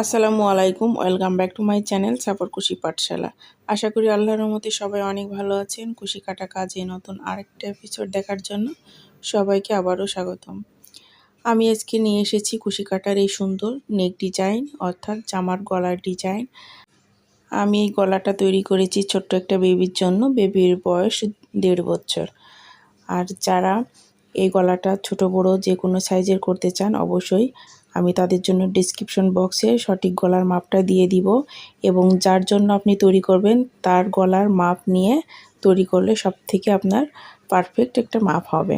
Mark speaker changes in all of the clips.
Speaker 1: আসসালামু আলাইকুম, welcome back to my channel support কুশি পাঠশালা। আশা করি আল্লাহর রহমতে সবাই অনেক ভালো আছেন। কুশি কাটা কাজে নতুন আরেকটা এপিসোড দেখার জন্য সবাইকে আবারও স্বাগতম। আমি আজকে নিয়ে এসেছি কুশি কাটার এই সুন্দর নেক ডিজাইন, অর্থাৎ জামার গলার ডিজাইন। আমি এই গলাটা তৈরি করেছি ছোট্ট একটা বেবির জন্য। বেবির বয়স 1.5 বছর। আর যারা এই গলাটা ছোট বড় যে কোনো সাইজের করতে চান, অবশ্যই আমি তাদের জন্য ডেসক্রিপশন বক্সে সঠিক গলার মাপটা দিয়ে দিব, এবং যার জন্য আপনি তৈরি করবেন তার গলার মাপ নিয়ে তৈরি করলে সবথেকে আপনার পারফেক্ট একটা মাপ হবে।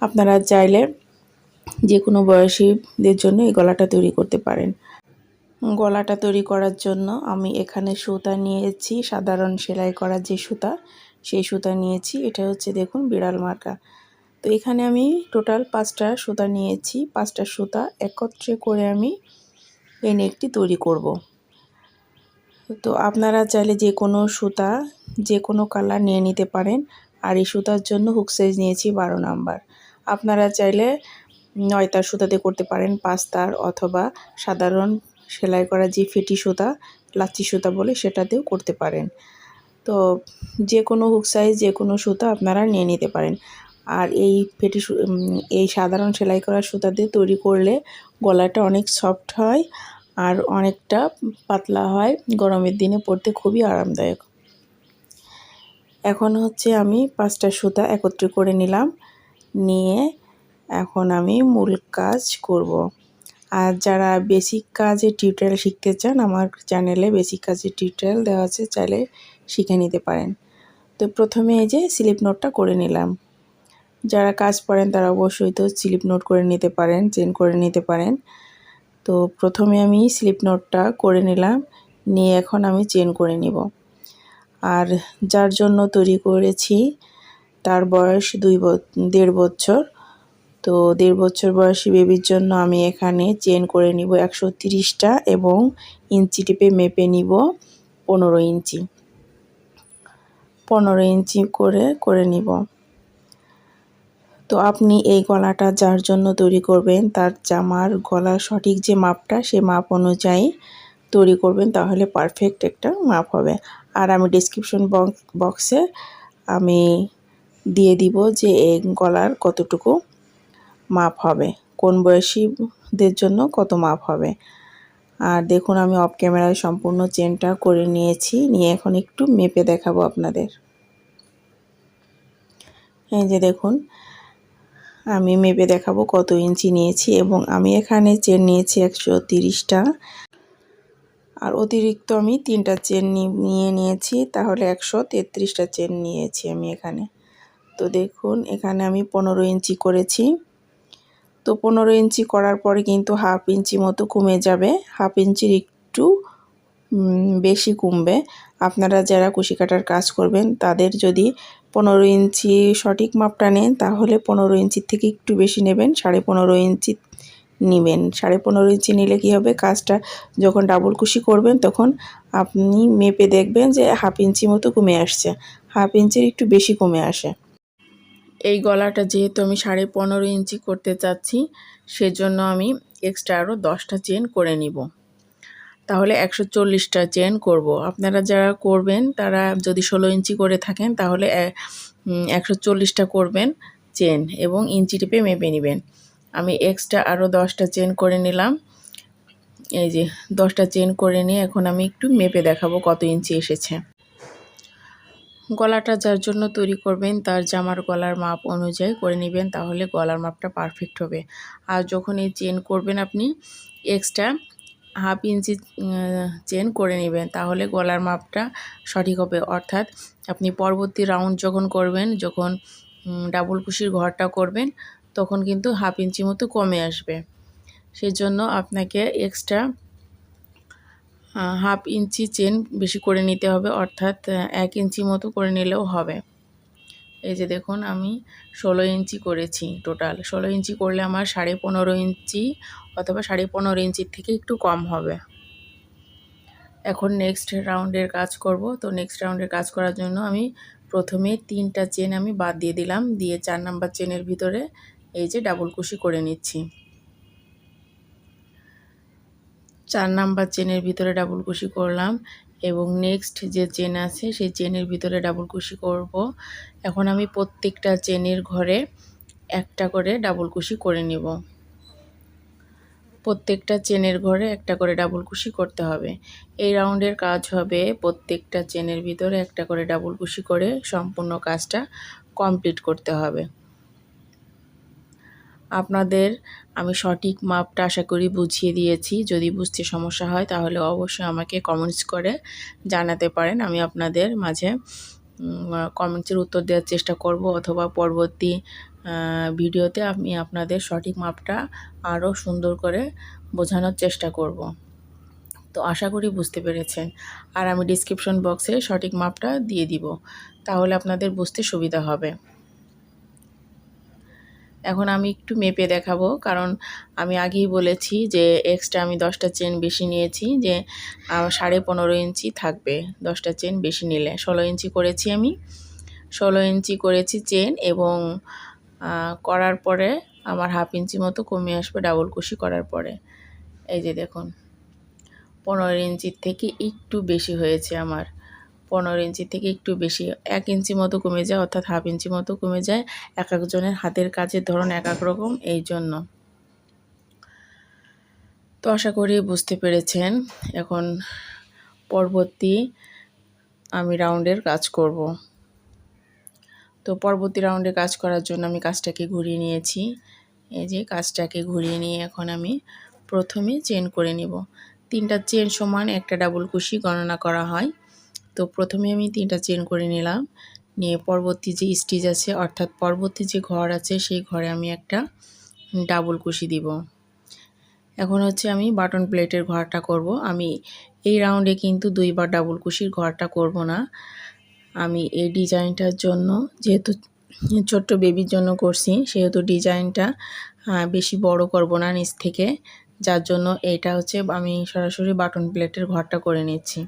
Speaker 1: আপনারা চাইলে যে কোনো বয়সীদের জন্য এই গলাটা তৈরি করতে পারেন। গলাটা তৈরি করার জন্য আমি এখানে সুতা নিয়েছি, সাধারণ সেলাই করা যে সুতা, সেই সুতা নিয়েছি। এটা হচ্ছে দেখুন বিড়াল মার্কা। তো এখানে আমি টোটাল 5টা সুতা নিয়েছি। 5টা সুতা একত্রে করে আমি এই নেকটি তৈরি করব। তো আপনারা চাইলে যে কোনো সুতা যে কোনো কালার নিয়ে নিতে পারেন। আর এই সুতার জন্য হুক সাইজ নিয়েছি 12 নাম্বার। আপনারা চাইলে 9 তার সুতাতে করতে পারেন, 5 তার, অথবা সাধারণ সেলাই করা যে ফেটি সুতা, লাচ্ছি সুতা বলে, সেটাতেও করতে পারেন। তো যে কোনো হুক সাইজ যে কোনো সুতা আপনারা নিয়ে নিতে পারেন। আর এই সাধারণ সেলাই করা সুতা দিয়ে তৈরি করলে গলাটা অনেক সফট হয় আর অনেকটা পাতলা হয়। গরমের দিনে পরতে খুবই আরামদায়ক। এখন হচ্ছে আমি 5টা সুতা একত্রে করে নিলাম। নিয়ে এখন আমি মূল কাজ করব। আর যারা বেসিক কাজে টিউটোরিয়াল শিখতে চান, আমার চ্যানেলে বেসিক কাজের টিউটোরিয়াল দেওয়া আছে, চাইলে শিখে নিতে পারেন। তো প্রথমে এই যে স্লিপ নোটটা করে নিলাম। যারা কাজ করেন তারা অবশ্যই তো স্লিপ নোট করে নিতে পারেন, চেন করে নিতে পারেন। তো প্রথমে আমি স্লিপ নোটটা করে নিলাম, নিয়ে এখন আমি চেন করে নিব। আর যার জন্য তৈরি করেছি তার বয়স 1.5 বছর। তো 1.5 বছর বয়সী বেবির জন্য আমি এখানে চেন করে নিব 130টা, এবং ইঞ্চি টিপে মেপে নিব 15 ইঞ্চি। 15 ইঞ্চি করে নিব। তো আপনি এই গলাটা যার জন্য তৈরি করবেন তার জামার গলার সঠিক যে মাপটা, সে মাপ অনুযায়ী তৈরি করবেন, তাহলে পারফেক্ট একটা মাপ হবে। আর আমি ডেসক্রিপশন বক্সে আমি দিয়ে দিব যে এই গলার কতটুকু মাপ হবে, কোন বয়সীদের জন্য কত মাপ হবে। আর দেখুন আমি অফ ক্যামেরায় সম্পূর্ণ চেনটা করে নিয়েছি, নিয়ে এখন একটু মেপে দেখাবো আপনাদের। এই যে দেখুন আমি মেপে দেখাবো কত ইঞ্চি নিয়েছি, এবং আমি এখানে চেন নিয়েছি 130টা, আর অতিরিক্ত আমি 3টা চেন নিয়েছি, তাহলে 133টা চেন নিয়েছি আমি এখানে। তো দেখুন এখানে আমি 15 ইঞ্চি করেছি। তো 15 ইঞ্চি করার পরে কিন্তু হাফ ইঞ্চি মতো কমে যাবে, হাফ ইঞ্চির একটু বেশি কমবে। আপনারা যারা কুশি কাটার কাজ করবেন তাদের যদি 15 ইঞ্চি সঠিক মাপটা নেন, তাহলে 15 ইঞ্চির থেকে একটু বেশি নেবেন, 15.5 ইঞ্চি নেবেন। 15.5 ইঞ্চি নিলে কি হবে, কাজটা যখন ডাবল কুশি করবেন তখন আপনি মেপে দেখবেন যে হাফ ইঞ্চি মতো কমে আসছে, হাফ ইঞ্চির একটু বেশি কমে আসে। এই গলাটা যেহেতু আমি 15.5 ইঞ্চি করতে চাচ্ছি, সেজন্য আমি এক্সট্রা আরও 10টা চেন করে নিব, তাহলে 140টা চেন করব। আপনারা যারা করবেন তারা যদি 16 ইঞ্চি করে থাকেন তাহলে 140টা করবেন চেন, এবং ইঞ্চি টিপে মেপে নেবেন। আমি এক্সট্রা আরও 10টা চেন করে নিলাম। এই যে 10টা চেন করে নিয়ে এখন আমি একটু মেপে দেখাবো কত ইঞ্চি এসেছে। গলাটা যার জন্য তৈরি করবেন তার জামার গলার মাপ অনুযায়ী করে নেবেন, তাহলে গলার মাপটা পারফেক্ট হবে। আর যখন এই চেন করবেন আপনি এক্সট্রা হাফ ইঞ্চি চেন করে নেবেন, তাহলে গলার মাপটা সঠিক হবে। অর্থাৎ আপনি পরবর্তী রাউন্ড যখন করবেন, যখন ডাবল কুশির ঘরটা করবেন, তখন কিন্তু হাফ ইঞ্চি মতো কমে আসবে। সেজন্য আপনাকে এক্সট্রা হাফ ইঞ্চি চেন বেশি করে নিতে হবে, অর্থাৎ 1 ইঞ্চি মতো করে নিলেও হবে। এই যে দেখুন আমি 16 ইঞ্চি করেছি। টোটাল 16 ইঞ্চি করলে আমার 15.5 ইঞ্চি অথবা 15.5 ইঞ্চির থেকে একটু কম হবে। এখন নেক্সট রাউন্ডের কাজ করব। তো নেক্সট রাউন্ডের কাজ করার জন্য আমি প্রথমে 3টা চেন আমি বাদ দিয়ে দিলাম, দিয়ে 4 নাম্বার চেনের ভিতরে এই যে ডাবল কুশি করে নিচ্ছি। 4 নাম্বার চেনের ভিতরে ডাবল কুশি করলাম এবং নেক্সট যে চেন আছে সেই চেনের ভিতরে ডাবল কুশি করব। এখন আমি প্রত্যেকটা চেনের ঘরে একটা করে ডাবল কুশি করে নিব। প্রত্যেকটা চেনের ঘরে একটা করে ডাবল কুশি করতে হবে। এই রাউন্ডের কাজ হবে প্রত্যেকটা চেনের ভিতরে একটা করে ডাবল কুশি করে সম্পূর্ণ কাজটা কমপ্লিট করতে হবে। আপনাদের আমি সঠিক মাপটা আশা করি বুঝিয়ে দিয়েছি। যদি বুঝতে সমস্যা হয় তাহলে অবশ্যই আমাকে কমেন্টস করে জানাতে পারেন। আমি আপনাদের মাঝে কমেন্টসের উত্তর দেওয়ার চেষ্টা করব, অথবা পরবর্তী ভিডিওতে আমি আপনাদের সঠিক মাপটা আরও সুন্দর করে বোঝানোর চেষ্টা করব। তো আশা করি বুঝতে পেরেছেন। আর আমি ডেসক্রিপশন বক্সে সঠিক মাপটা দিয়ে দিব, তাহলে আপনাদের বুঝতে সুবিধা হবে। এখন আমি একটু মেপে দেখাবো, কারণ আমি আগেই বলেছি যে এক্সট্রা আমি 10টা চেন বেশি নিয়েছি, যে 15.5 ইঞ্চি থাকবে 10টা চেন বেশি নিলে। 16 ইঞ্চি করেছি আমি, 16 ইঞ্চি করেছি চেন, এবং করার পরে আমার হাফ ইঞ্চি মতো কমে আসবে ডাবল কুশি করার পরে। এই যে দেখুন 15 ইঞ্চির থেকে একটু বেশি হয়েছে আমার, 15 ইঞ্চি থেকে একটু বেশি, 1 ইঞ্চি মতো কমে যায়, অর্থাৎ হাফ ইঞ্চি মতো কমে যায়। এক একজনের হাতের কাজের ধরন এক এক রকম, এই জন্য। তো আশা করি বুঝতে পেরেছেন। এখন পরবর্তী আমি রাউন্ডের কাজ করব। তো পরবর্তী রাউন্ডে কাজ করার জন্য আমি কাজটাকে ঘুরিয়ে নিয়েছি। এই যে কাজটাকে ঘুরিয়ে নিয়ে এখন আমি প্রথমে চেন করে নিব। 3টা চেন সমান একটা ডাবল কুশি গণনা করা হয়। তো প্রথমে আমি 3টা চেন করে নিলাম, নিয়ে পরবর্তী যে স্টিচ আছে, অর্থাৎ পরবর্তী যে ঘর আছে সেই ঘরে আমি একটা ডাবল কুশি দিব। এখন হচ্ছে আমি বাটন প্লেটের ঘরটা করব। আমি এই রাউন্ডে কিন্তু 2বার ডাবল কুশির ঘরটা করব না। আমি এই ডিজাইনটার জন্য, যেহেতু ছোট্ট বেবির জন্য করছি, সেহেতু ডিজাইনটা বেশি বড় করব না নিচ থেকে, যার জন্য এটা হচ্ছে আমি সরাসরি বাটন প্লেটের ঘরটা করে নিচ্ছি।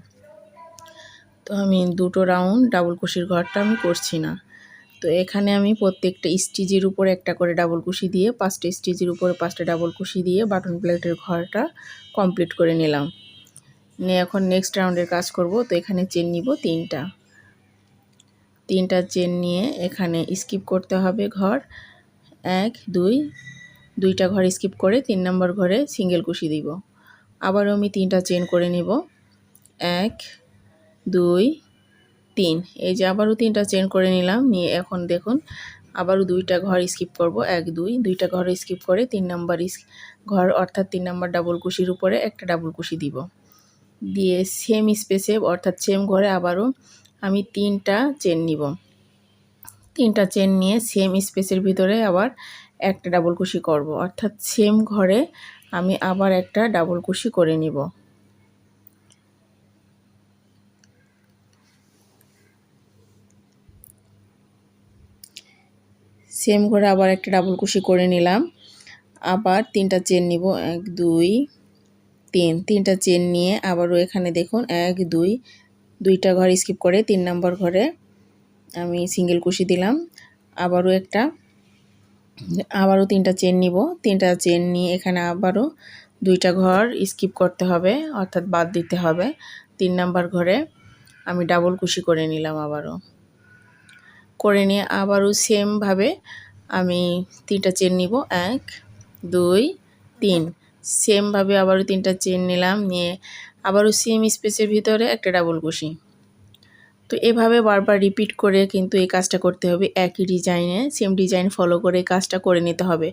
Speaker 1: তো আমি 2টো রাউন্ড ডাবল কুশির ঘরটা আমি করছি না। তো এখানে আমি প্রত্যেকটা স্টিচের উপর একটা করে ডাবল কুশি দিয়ে, 5টা স্টিচের উপরে 5টা ডাবল কুশি দিয়ে বাটন প্লেটের ঘরটা কমপ্লিট করে নিলাম। নিয়ে এখন নেক্সট রাউন্ডের কাজ করব। তো এখানে চেন নিব 3টা চেন নিয়ে এখানে স্কিপ করতে হবে ঘর 1 2, 2টা ঘর স্কিপ করে 3 নম্বর ঘরে সিঙ্গেল কুশি দিব। আবারও আমি 3টা চেন করে নিব 1 2 3। এই যে আবারও 3টা চেন করে নিলাম, নিয়ে এখন দেখুন আবারও 2টা ঘর স্কিপ করব 1 2, 2টা ঘর স্কিপ করে 3 নম্বর ঘর, অর্থাৎ 3 নম্বর ডাবল কুশির উপরে একটা ডাবল কুশি দিব। দিয়ে সেম স্পেসে, অর্থাৎ সেম ঘরে আবারও আমি 3টা চেন নিব। 3টা চেন নিয়ে সেম স্পেসের ভিতরে আবার একটা ডাবল কুশি করব, অর্থাৎ সেম ঘরে আমি আবার একটা ডাবল কুশি করে নিব। সেম ঘরে আবার একটা ডাবল কুশি করে নিলাম। আবার 3টা চেন নিব 1 2 3। 3টা চেন নিয়ে আবারও এখানে দেখুন 1 2, 2টা ঘর স্কিপ করে 3 নম্বর ঘরে আমি সিঙ্গেল কুশি দিলাম। আবারও 3টা চেন নিব। 3টা চেন নিয়ে এখানে আবারও 2টা ঘর স্কিপ করতে হবে, অর্থাৎ বাদ দিতে হবে। 3 নম্বর ঘরে আমি ডাবল কুশি করে নিলাম। আবারও করে নিয়ে আবারও সেমভাবে আমি 3টা চেন নিব 1 2 3। সেমভাবে আবারও 3টা চেন নিলাম, নিয়ে আবারও সেম স্পেসের ভিতরে একটা ডাবল কুশি। তো এভাবে বারবার রিপিট করে কিন্তু এই কাজটা করতে হবে, একই ডিজাইনে সেম ডিজাইন ফলো করে কাজটা করে নিতে হবে।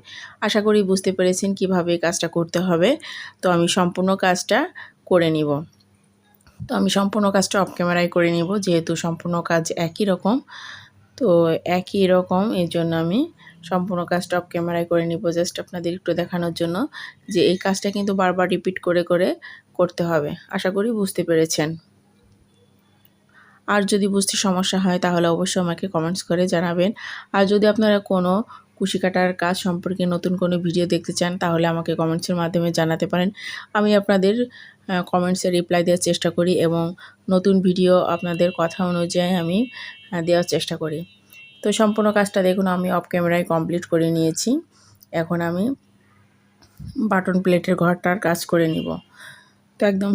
Speaker 1: আশা করি বুঝতে পেরেছেন কিভাবে এই কাজটা করতে হবে। তো আমি সম্পূর্ণ কাজটা করে নিব। তো আমি সম্পূর্ণ কাজটা অফ ক্যামেরায় করে নিব, যেহেতু সম্পূর্ণ কাজ একই রকম। তো একই রকম, এই জন্য আমি সম্পূর্ণ কাজটা অফ ক্যামেরায় করে নিব, জাস্ট আপনাদের একটু দেখানোর জন্য যে এই কাজটা কিন্তু বারবার রিপিট করে করে করতে হবে। আশা করি বুঝতে পেরেছেন। আর যদি বুঝতে সমস্যা হয় তাহলে অবশ্যই আমাকে কমেন্টস করে জানাবেন। আর যদি আপনারা কোনো কুশি কাটার কাজ সম্পর্কে নতুন কোনো ভিডিও দেখতে চান তাহলে আমাকে কমেন্টসের মাধ্যমে জানাতে পারেন। আমি আপনাদের কমেন্টসে রিপ্লাই দেওয়ার চেষ্টা করি এবং নতুন ভিডিও আপনাদের কথা অনুযায়ী আমি দেওয়ার চেষ্টা করি। তো সম্পূর্ণ কাজটা দেখুন আমি অফ ক্যামেরায় কমপ্লিট করে নিয়েছি। এখন আমি বাটন প্লেটের ঘরটার কাজ করে নিব। তো একদম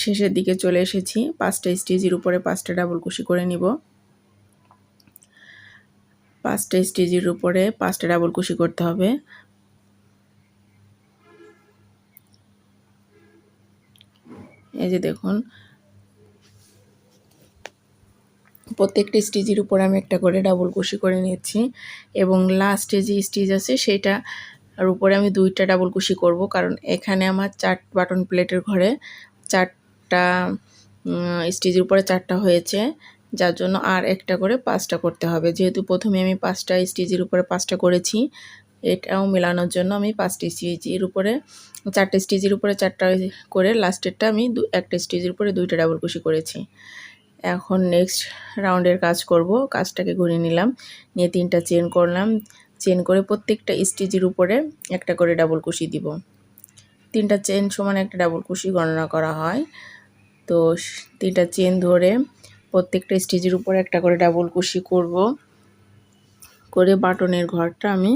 Speaker 1: শেষের দিকে চলে এসেছি। 5টা স্টিচের উপরে 5টা ডাবল কুশি করে নিব। 5টা স্টিচের উপরে 5টা ডাবল কুশি করতে হবে। এই যে দেখুন, প্রত্যেকটা স্টিচের উপরে আমি একটা করে ডাবল কুশি করে নিচ্ছি এবং লাস্টে যে স্টিচ আছে সেটা আর উপরে আমি 2টা ডাবল কুশি করব, কারণ এখানে আমার 4 বাটন প্লেটের ঘরে 4টা স্টিচের উপরে 4টা হয়েছে, যার জন্য আর একটা করে 5টা করতে হবে। যেহেতু প্রথমে আমি 5টা স্টিচের উপরে 5টা করেছি, এটাও মেলানোর জন্য আমি 5টা স্টিচের উপরে 4টা স্টিচের উপরে 4টা করে লাস্টেরটা আমি একটা স্টিচের উপরে 2টা ডাবল কুশি করেছি। এখন নেক্সট রাউন্ডের কাজ করব। কাজটাকে ঘুরিয়ে নিলাম, নিয়ে 3টা চেন করলাম। চেন করে প্রত্যেকটা স্টিচের উপরে একটা করে ডাবল কুশি দিব। 3টা চেন সমান একটা ডাবল কুশি গণনা করা হয়। তো 3টা চেন ধরে প্রত্যেকটা স্টিচের উপরে একটা করে ডাবল কুশি করব, করে বাটনের ঘরটা আমি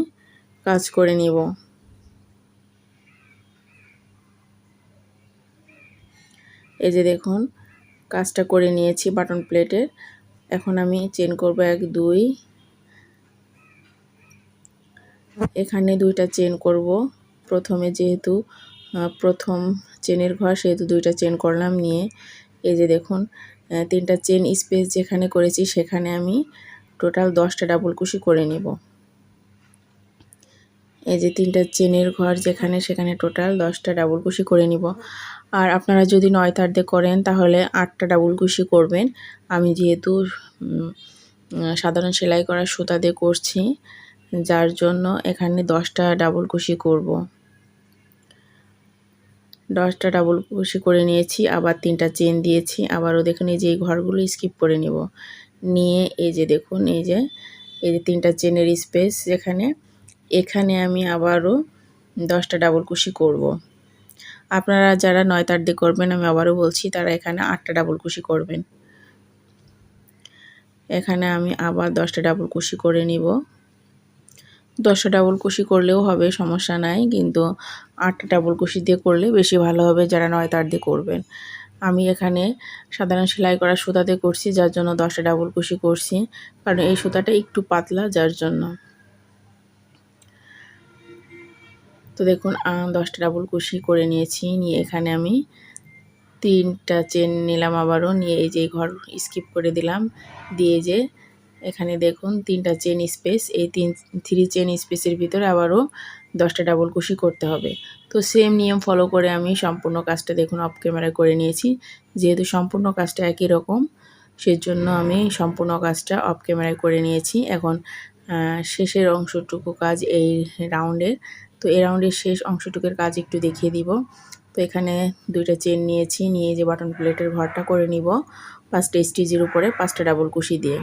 Speaker 1: কাজ করে নিব। এই যে দেখুন, কাজটা করে নিয়েছি বাটন প্লেটের। এখন আমি চেন করব 1 2, এখানে 2টা চেন করব। প্রথমে যেহেতু প্রথম চেনের ঘর, সেহেতু 2টা চেন করলাম। নিয়ে এই যে দেখুন, 3টা চেন স্পেস যেখানে করেছি সেখানে আমি টোটাল 10টা ডাবল কুশি করে নিব। এই যে 3টা চেনের ঘর যেখানে, সেখানে টোটাল 10টা ডাবল কুশি করে নিব। আর আপনারা যদি 9 তার দিয়ে করেন তাহলে 8টা ডাবল কুশি করবেন। আমি যেহেতু সাধারণ সেলাই করা সুতা দিয়ে করছি, যার জন্য এখানে 10টা ডাবল কুশি করব। 10টা ডাবল কুশি করে নিয়েছি, আবার 3টা চেন দিয়েছি। আবারও দেখুন, এই যে এই ঘরগুলো স্কিপ করে নিব। নিয়ে এই যে দেখুন, এই যে 3টা চেনের স্পেস যেখানে, এখানে আমি আবারও 10টা ডাবল কুশি করব। আপনারা যারা 9 তার দিয়ে করবেন, আমি আবারও বলছি, তারা এখানে 8টা ডাবল কুশি করবেন। এখানে আমি আবার 10টা ডাবল কুশি করে নিব। 10টা ডাবল কুশি করলেও হবে, সমস্যা নাই, কিন্তু 8টা ডাবল কুশি দিয়ে করলে বেশি ভালো হবে যারা 9 তার দিয়ে করবেন। আমি এখানে সাধারণ সেলাই করা সুতা দিয়ে করছি, যার জন্য 10টা ডাবল কুশি করছি, কারণ এই সুতাটা একটু পাতলা, যার জন্য। তো দেখুন, 10টা ডাবল কুশি করে নিয়েছি। নিয়ে এখানে আমি 3টা চেন নিলাম আবারও, নিয়ে এই যে ঘর স্কিপ করে দিলাম। দিয়ে যে এখানে দেখুন 3টা চেন স্পেস, এই 3 চেন স্পেসের ভিতরে আবারও 10টা ডাবল কুশি করতে হবে। তো সেম নিয়ম ফলো করে আমি সম্পূর্ণ কাজটা দেখুন অফ ক্যামেরায় করে নিয়েছি। যেহেতু সম্পূর্ণ কাজটা একই রকম, সেজন্য আমি সম্পূর্ণ কাজটা অফ ক্যামেরায় করে নিয়েছি। এখন শেষের অংশটুকু কাজ এই রাউন্ডের। তো এই রাউন্ডের শেষ অংশটুকুর কাজ একটু দেখিয়ে দিব। তো এখানে 2টা চেন নিয়েছি, নিয়ে যে বাটন প্লেটের ঘরটা করে নিব 5টা স্টিচের উপরে 5টা ডাবল কুশি দিয়ে।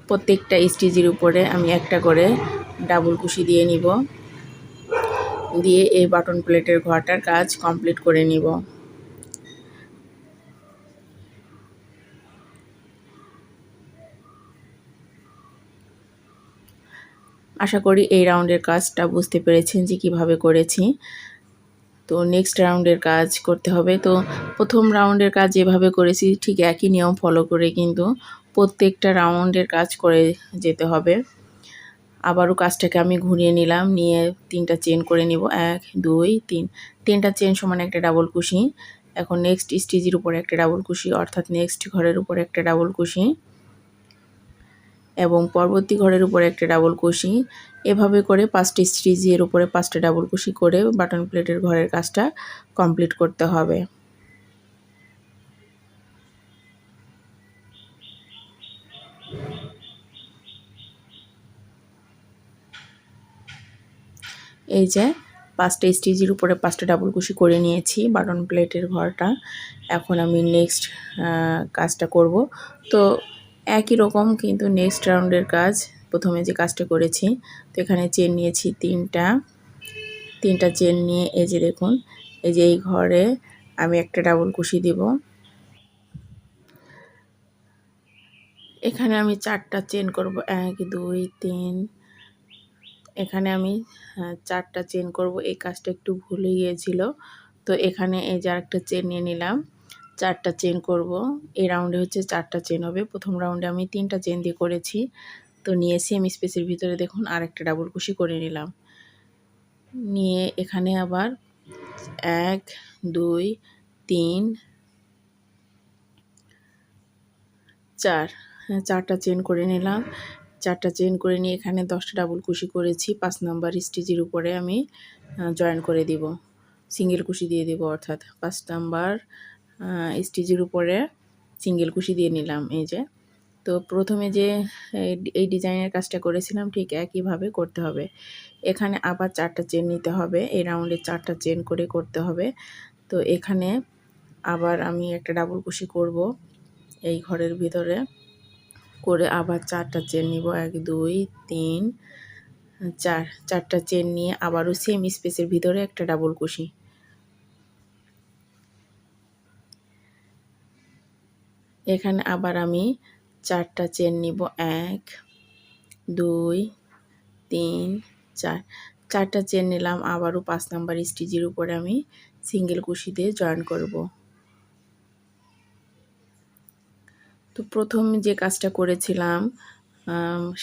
Speaker 1: প্রত্যেকটা স্টিচের উপরে আমি একটা করে ডাবল কুশি দিয়ে নিব, দিয়ে এই বাটন প্লেটের ঘরটার কাজ কমপ্লিট করে নিব। আশা করি এই রাউন্ডের কাজটা বুঝতে পেরেছেন যে কিভাবে করেছি। তো নেক্সট রাউন্ডের কাজ করতে হবে। তো প্রথম রাউন্ডের কাজ যেভাবে করেছি ঠিক একই নিয়ম ফলো করে কিন্তু প্রত্যেকটা রাউন্ডের কাজ করে যেতে হবে। আবারও কাজটাকে আমি ঘুরিয়ে নিলাম, নিয়ে 3টা চেন করে নিব, 1 2 3। 3টা চেন সমান একটা ডাবল কুশি। এখন নেক্সট স্টিচের উপরে একটা ডাবল কুশি, অর্থাৎ নেক্সট ঘরের উপরে একটা ডাবল কুশি এবং পরবর্তী ঘরের উপরে একটা ডাবল কুশি। এভাবে করে 5টা স্টিচের উপরে 5টা ডাবল কুশি করে বাটন প্লেটের ঘরের কাজটা কমপ্লিট করতে হবে। এই যে 5টা স্টিচের উপরে 5টা ডাবল কুশি করে নিয়েছি বাটন প্লেটের ঘরটা। এখন আমি নেক্সট কাজটা করব। তো একই রকম কিন্তু নেক্সট রাউন্ডের কাজ প্রথমে যে কাজটা করেছি। তো এখানে চেন নিয়েছি 3টা চেন নিয়ে এই যে দেখুন, এই যে এই ঘরে আমি একটা ডাবল কুশি দিব। এখানে আমি 4টা চেন করব, 1 2 3 এখানে আমি 4টা চেন করব। এই কাজটা একটু ভুল হয়ে গিয়েছিল। তো এখানে এই যে আরেকটা চেন নিয়ে নিলাম, 4টা চেন করব। এই রাউন্ডে হচ্ছে 4টা চেন হবে। প্রথম রাউন্ডে আমি 3টা চেন দিয়ে করেছি। তো নিয়ে সেম স্পেসের ভিতরে দেখুন আরেকটা ডাবল কুশি করে নিলাম। নিয়ে এখানে আবার 1 2 3 4 4টা চেন করে নিলাম। 4টা চেন করে নিয়ে এখানে 10টা ডাবল কুশি করেছি। 5 নাম্বার স্টিচের উপরে আমি জয়েন করে দিব, সিঙ্গেল কুশি দিয়ে দিব, অর্থাৎ 5 নাম্বার স্টিচের উপরে সিঙ্গেল কুশি দিয়ে নিলাম। এই যে, তো প্রথমে যে এই ডিজাইনের কাজটা করেছিলাম ঠিক একইভাবে করতে হবে। এখানে আবার 4টা চেন নিতে হবে। এই রাউন্ডে 4টা চেন করে করতে হবে। তো এখানে আবার আমি একটা ডাবল কুশি করব এই ঘরের ভিতরে, করে আবার 4টা চেন নিব। 1 2 3 4, 4টা চেন নিয়ে আবারও সেম স্পেসের ভিতরে একটা ডাবল কুশি। এখানে আবার আমি 4টা চেন নিব। 1 2 3 4, 4টা চেন নিলাম। আবারও 5 নাম্বার স্টিচের উপরে আমি সিঙ্গেল কুশি দিয়ে জয়েন করব। তো প্রথম যে কাজটা করেছিলাম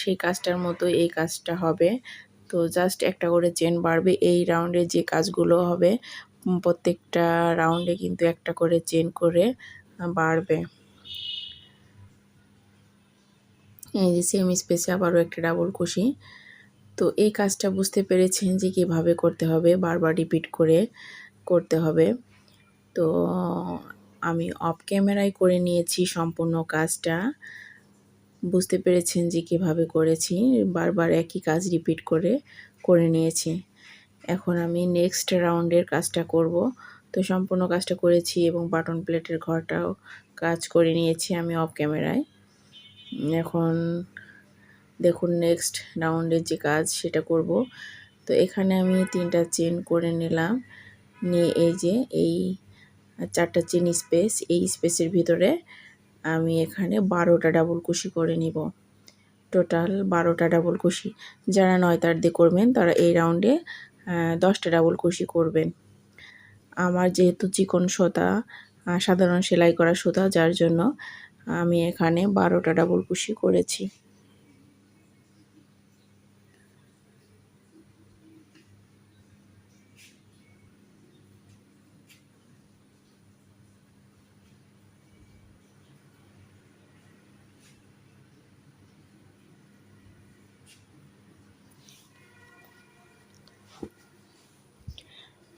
Speaker 1: সেই কাজটার মতো এই কাজটা হবে। তো জাস্ট একটা করে চেন বাড়বে। এই রাউন্ডে যে কাজগুলো হবে প্রত্যেকটা রাউন্ডে কিন্তু একটা করে চেন করে বাড়বে। এই যে সেম স্পেসে আবারও একটা ডাবল কুশি। তো এই কাজটা বুঝতে পেরেছেন যে কীভাবে করতে হবে, বারবার রিপিট করে করতে হবে। তো আমি অফ ক্যামেরায় করে নিয়েছি সম্পূর্ণ কাজটা। বুঝতে পেরেছেন যে কীভাবে করেছি, বারবার একই কাজ রিপিট করে করে নিয়েছি। এখন আমি নেক্সট রাউন্ডের কাজটা করব। তো সম্পূর্ণ কাজটা করেছি এবং বাটন প্লেটের ঘরটাও কাজ করে নিয়েছি আমি অফ ক্যামেরায়। এখন দেখুন নেক্সট রাউন্ডের যে কাজ সেটা করব। তো এখানে আমি 3টা চেন করে নিলাম। নিয়ে এই যে এই 4টা চেন স্পেস, এই স্পেসের ভিতরে আমি এখানে 12টা ডাবল কুশি করে নিব। টোটাল 12টা ডাবল কুশি। যারা 9 তার দিয়ে করবেন তারা এই রাউন্ডে 10টা ডাবল কুশি করবেন। আমার যেহেতু চিকন সুতা, সাধারণ সেলাই করা সুতা, যার জন্য আমি এখানে 12টা ডাবল কুশি করেছি।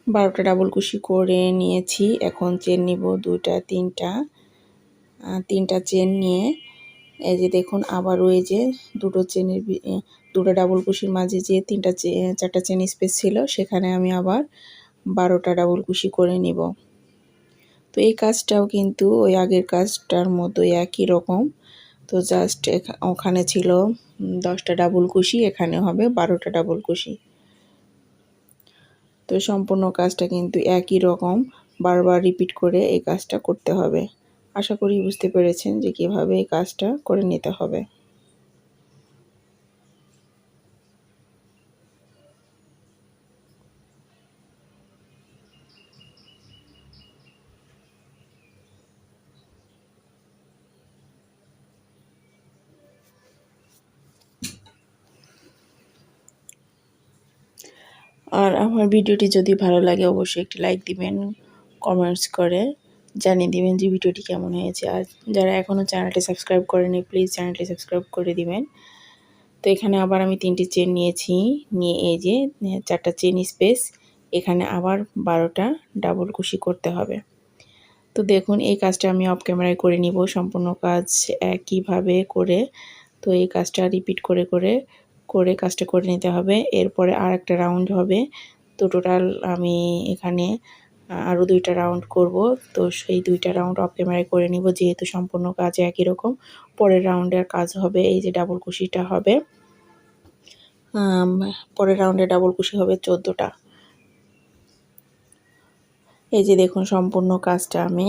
Speaker 1: বারোটা ডাবল কুশি করে নিয়েছি। এখন চেন নিব 2টা 3টা চেন নিয়ে এই যে দেখুন আবারও এই যে দুটো ডাবল কুশির মাঝে যে 4টা চেন স্পেস ছিল সেখানে আমি আবার 12টা ডাবল কুশি করে নিব। তো এই কাজটাও কিন্তু ওই আগের কাজটার মতো একই রকম। তো জাস্ট ওখানে ছিল 10টা ডাবল কুশি, এখানে হবে 12টা ডাবল কুশি। তো সম্পূর্ণ কাজটা কিন্তু একই রকম, বারবার রিপিট করে এই কাজটা করতে হবে। আশা করি বুঝতে পেরেছেন যে কীভাবে এই কাজটা করে নিতে হবে। আর আমার ভিডিওটি যদি ভালো লাগে অবশ্যই একটি লাইক দিবেন, কমেন্টস করে জানিয়ে দিবেন যে ভিডিওটি কেমন হয়েছে। আর যারা এখনও চ্যানেলটি সাবস্ক্রাইব করেনি প্লিজ চ্যানেলটি সাবস্ক্রাইব করে দিবেন। তো এখানে আবার আমি 3টি চেন নিয়েছি। নিয়ে এই যে 4টা চেন স্পেস, এখানে আবার 12টা ডাবল কুশি করতে হবে। তো দেখুন এই কাজটা আমি অফ ক্যামেরায় করে নিব। সম্পূর্ণ কাজ একইভাবে করে, তো এই কাজটা রিপিট করে করে করে কাজটা করে নিতে হবে। এরপরে আর একটা রাউন্ড হবে। তো টোটাল আমি এখানে আরও 2টা রাউন্ড করব। তো সেই 2টা রাউন্ড অফ ক্যামেরায় করে নিব, যেহেতু সম্পূর্ণ কাজ একই রকম। পরের রাউন্ডের কাজ হবে এই যে ডাবল কুশিটা হবে, পরের রাউন্ডে ডাবল কুশি হবে 14টা। এই যে দেখুন সম্পূর্ণ কাজটা আমি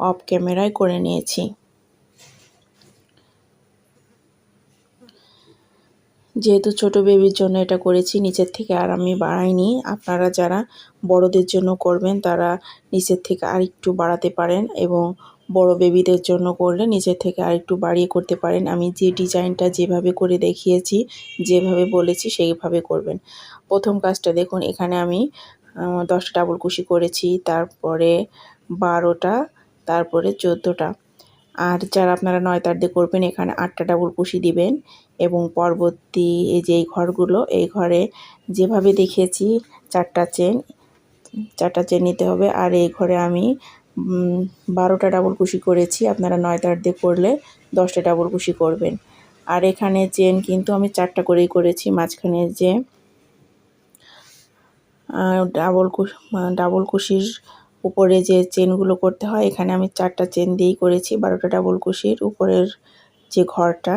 Speaker 1: অফ ক্যামেরায় করে নিয়েছি। যেহেতু ছোট বেবির জন্য এটা করেছি, নিচের থেকে আর আমি বাড়াইনি। আপনারা যারা বড়দের জন্য করবেন তারা নিচের থেকে আরেকটু বাড়াতে পারেন, এবং বড় বেবিদের জন্য করলে নিচের থেকে আরেকটু বাড়িয়ে করতে পারেন। আমি যে ডিজাইনটা যেভাবে করে দেখিয়েছি, যেভাবে বলেছি সেইভাবে করবেন। প্রথম কাজটা দেখুন, এখানে আমি 10টা ডাবল কুশি করেছি, তারপরে 12টা, তারপরে 14টা। আর যারা আপনারা 9 তার দিয়ে করবেন এখানে 8টা ডাবল কুশি দিবেন। এবং পরবর্তী এই যে এই ঘরগুলো, এই ঘরে যেভাবে দেখিয়েছি 4টা চেন নিতে হবে। আর এই ঘরে আমি 12টা ডাবল কুশি করেছি, আপনারা 9 তার দিয়ে করলে 10টা ডাবল কুশি করবেন। আর এখানে চেন কিন্তু আমি 4টা করেই করেছি। মাঝখানে যে ডাবল কুশির উপরে যে চেনগুলো করতে হয়, এখানে আমি 4টা চেন দিয়েই করেছি 12টা ডাবল কুশির উপরের যে ঘরটা।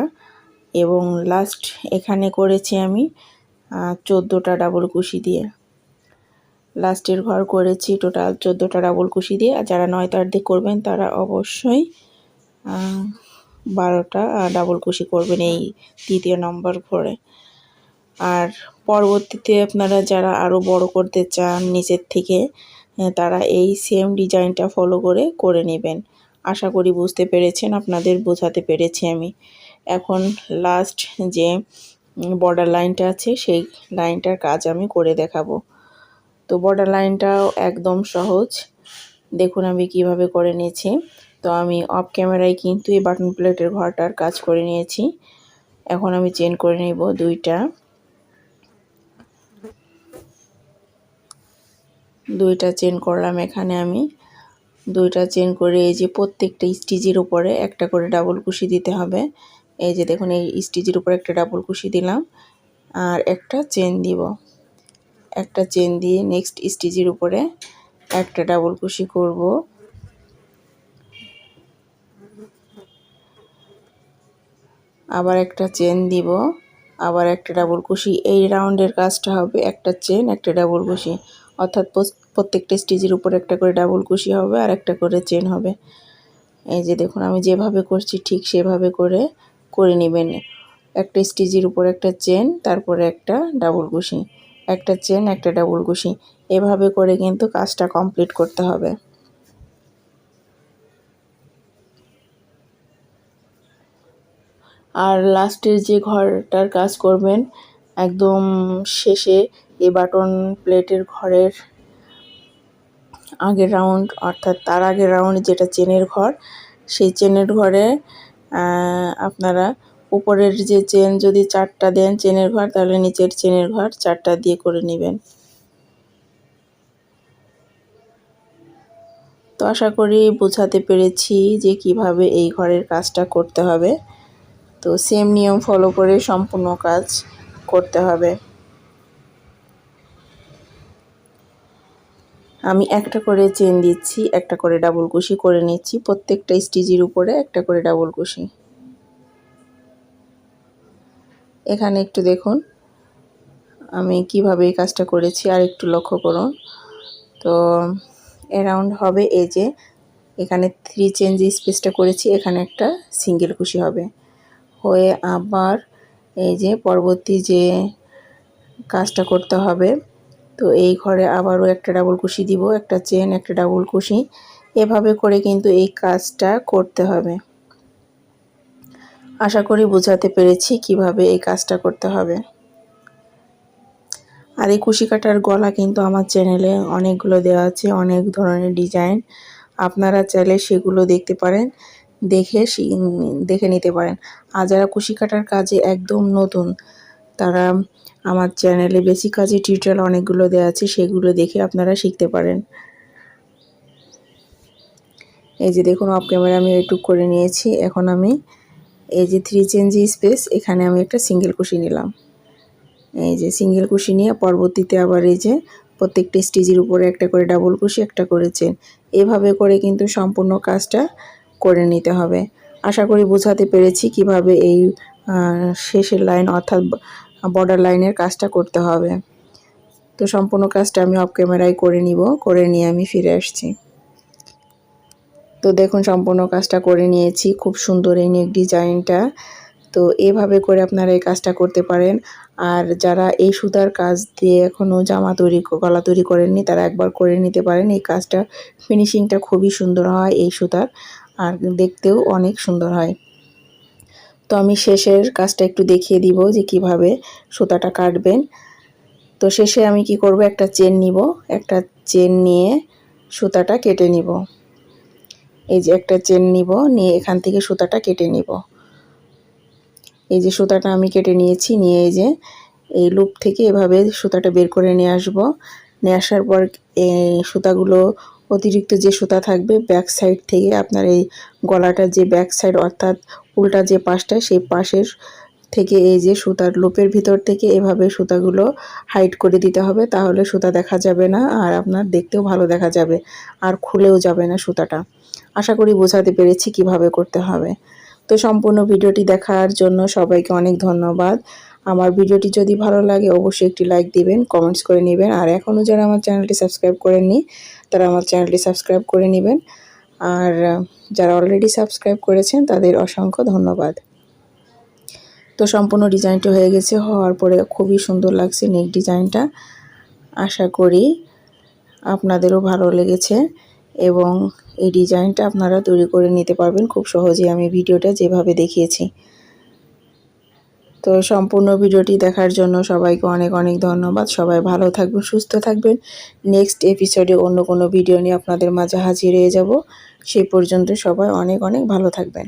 Speaker 1: এবং লাস্ট এখানে করেছি আমি 14টা ডাবল কুশি দিয়ে। লাস্টের ঘর করেছি টোটাল 14টা ডাবল কুশি দিয়ে। আর যারা 9 তার দিয়ে করবেন তারা অবশ্যই 12টা ডাবল কুশি করবেন এই 3 নম্বর ঘরে। আর পরবর্তীতে আপনারা যারা আরও বড় করতে চান নিচের থেকে, তারা এই সেম ডিজাইনটা ফলো করে নেবেন। আশা করি বুঝতে পেরেছেন, আপনাদের বোঝাতে পেরেছি আমি। এখন লাস্ট যে বর্ডার লাইনটা আছে সেই লাইনটার কাজ আমি করে দেখাবো। তো বর্ডার লাইনটাও একদম সহজ, দেখুন আমি কিভাবে করে নিয়েছি। তো আমি অফ ক্যামেরায় কিন্তু এই বাটন প্লেটের ঘরটার কাজ করে নিয়েছি। এখন আমি চেন করে নেব 2টা চেন করলাম। এখানে আমি 2টা চেন করে এই যে প্রত্যেকটা স্টিচের উপরে একটা করে ডাবল কুশি দিতে হবে। এই যে দেখুন এই স্টিচের উপরে একটা ডাবল কুশি দিলাম, আর একটা চেন দিব। একটা চেন দিয়ে নেক্সট স্টিচের উপরে একটা ডাবল কুশি করব। আবার একটা চেন দিব, আবার একটা ডাবল কুশি। এই রাউন্ডের কাজটা হবে একটা চেন একটা ডাবল কুশি, অর্থাৎ প্রত্যেকটা স্টিচের উপর একটা করে ডাবল কুশি হবে আর একটা করে চেন হবে। এই যে দেখুন আমি যেভাবে করছি ঠিক সেভাবে করে নেবেন। একটা স্টিচের উপর একটা চেন, তারপরে একটা ডাবল কুশি, একটা চেন একটা ডাবল কুশি, এভাবে করে কিন্তু কাজটা কমপ্লিট করতে হবে। আর লাস্টের যে ঘরটার কাজ করবেন একদম শেষে, এই বাটন প্লেটের ঘরের আগের রাউন্ড, অর্থাৎ তার আগের রাউন্ড যেটা চেনের ঘর, সেই চেনের ঘরে আপনারা উপরের যে চেন যদি 4টা দেন চেনের ঘর, তাহলে নিচের চেনের ঘর 4টা দিয়ে করে নেবেন। তো আশা করি বোঝাতে পেরেছি যে কিভাবে এই ঘরের কাজটা করতে হবে। তো সেম নিয়ম ফলো করে সম্পূর্ণ কাজ করতে হবে। আমি একটা করে চেন দিচ্ছি, একটা করে ডাবল কুশি করে নিচ্ছি, প্রত্যেকটা স্টিচের উপরে একটা করে ডাবল কুশি। এখানে একটু দেখুন আমি কিভাবে এই কাজটা করেছি, আর একটু লক্ষ্য করুন। তো অ্যারাউন্ড হবে এই যে এখানে 3 চেন যে স্পেসটা করেছি, এখানে একটা সিঙ্গেল কুশি হবে হয়ে। আবার এই যে পরবর্তী যে কাজটা করতে হবে, তো এই ঘরে আবারও একটা ডাবল কুশি দিব, একটা চেন একটা ডাবল কুশি, এভাবে করে কিন্তু এই কাজটা করতে হবে। আশা করি বোঝাতে পেরেছি কিভাবে এই কাজটা করতে হবে। আর এই কুশি কাটার গলা কিন্তু আমার চ্যানেলে অনেকগুলো দেওয়া আছে, অনেক ধরনের ডিজাইন। আপনারা চাইলে সেগুলো দেখতে পারেন, দেখে নিতে পারেন। আর যারা কুশি কাটার কাজে একদম নতুন, তারা আমার চ্যানেলে বেসিক কাজে টিউটোরিয়াল অনেকগুলো দেওয়া আছে, সেগুলো দেখে আপনারা শিখতে পারেন। এই যে দেখুন অফ ক্যামেরা আমি এইটুক করে নিয়েছি। এখন আমি এই যে 3 চেন যে স্পেস, এখানে আমি একটা সিঙ্গেল কুশি নিলাম। এই যে সিঙ্গেল কুশি নিয়ে পরবর্তীতে আবার এই যে প্রত্যেকটা স্টিচের উপরে একটা করে ডাবল কুশি একটা করে চেন, এভাবে করে কিন্তু সম্পূর্ণ কাজটা করে নিতে হবে। আশা করি বোঝাতে পেরেছি কিভাবে এই শেষের লাইন অর্থাৎ বর্ডার লাইনের কাজটা করতে হবে। তো সম্পূর্ণ কাজটা আমি অফ ক্যামেরায় করে নিয়ে আমি ফিরে আসছি। তো দেখুন সম্পূর্ণ কাজটা করে নিয়েছি, খুব সুন্দর এই নেক ডিজাইনটা। তো এভাবে করে আপনারা এই কাজটা করতে পারেন। আর যারা এই সুতার কাজ দিয়ে এখনও জামা তৈরি গলা তৈরি করেননি তারা একবার করে নিতে পারেন। এই কাজটা ফিনিশিংটা খুবই সুন্দর হয় এই সুতার, আর দেখতেও অনেক সুন্দর হয়। তো আমি শেষের কাজটা একটু দেখিয়ে দিব যে কিভাবে সুতাটা কাটবেন। তো শেষে আমি কি করব, একটা চেন নিব, একটা চেন নিয়ে সুতাটা কেটে নিব। এই যে একটা চেন নিব, নিয়ে এখান থেকে সুতাটা কেটে নিব। এই যে সুতাটা আমি কেটে নিয়েছি, নিয়ে এই যে এই লুপ থেকে এভাবে সুতাটা বের করে নিয়ে আসব। নিয়ে আসার পর এই সুতাগুলো অতিরিক্ত যে সুতা থাকবে ব্যাক সাইড থেকে আপনার এই গলাটার যে ব্যাক সাইড অর্থাৎ উল্টা যে পাশটা সেই পাশের থেকে এই যে সুতার লুপের ভিতর থেকে এভাবে সুতাগুলো হাইড করে দিতে হবে, তাহলে সুতা দেখা যাবে না আর আপনার দেখতেও ভালো দেখা যাবে আর খুলেও যাবে না সুতাটা। আশা করি বোঝাতে পেরেছি কিভাবে করতে হবে। তো সম্পূর্ণ ভিডিওটি দেখার জন্য সবাইকে অনেক ধন্যবাদ। আমার ভিডিওটি যদি ভালো লাগে অবশ্যই একটি লাইক দিবেন, কমেন্টস করে নেবেন, আর এখনও যারা আমার চ্যানেলটি সাবস্ক্রাইব করেননি তারা আমার চ্যানেলটি সাবস্ক্রাইব করে নেবেন। আর যারা অলরেডি সাবস্ক্রাইব করেছেন তাদের অসংখ্য ধন্যবাদ। তো সম্পূর্ণ ডিজাইনটি হয়ে গেছে, হওয়ার পরে খুবই সুন্দর লাগছে নেক ডিজাইনটা। আশা করি আপনাদেরও ভালো লেগেছে এবং এই ডিজাইনটা আপনারা তৈরি করে নিতে পারবেন খুব সহজেই আমি ভিডিওটা যেভাবে দেখিয়েছি। তো সম্পূর্ণ ভিডিওটি দেখার জন্য সবাইকে অনেক অনেক ধন্যবাদ। সবাই ভালো থাকবেন, সুস্থ থাকবেন। নেক্সট এপিসোডে অন্য কোনো ভিডিও নিয়ে আপনাদের মাঝে হাজির হয়ে যাব। সেই পর্যন্ত সবাই অনেক অনেক ভালো থাকবেন।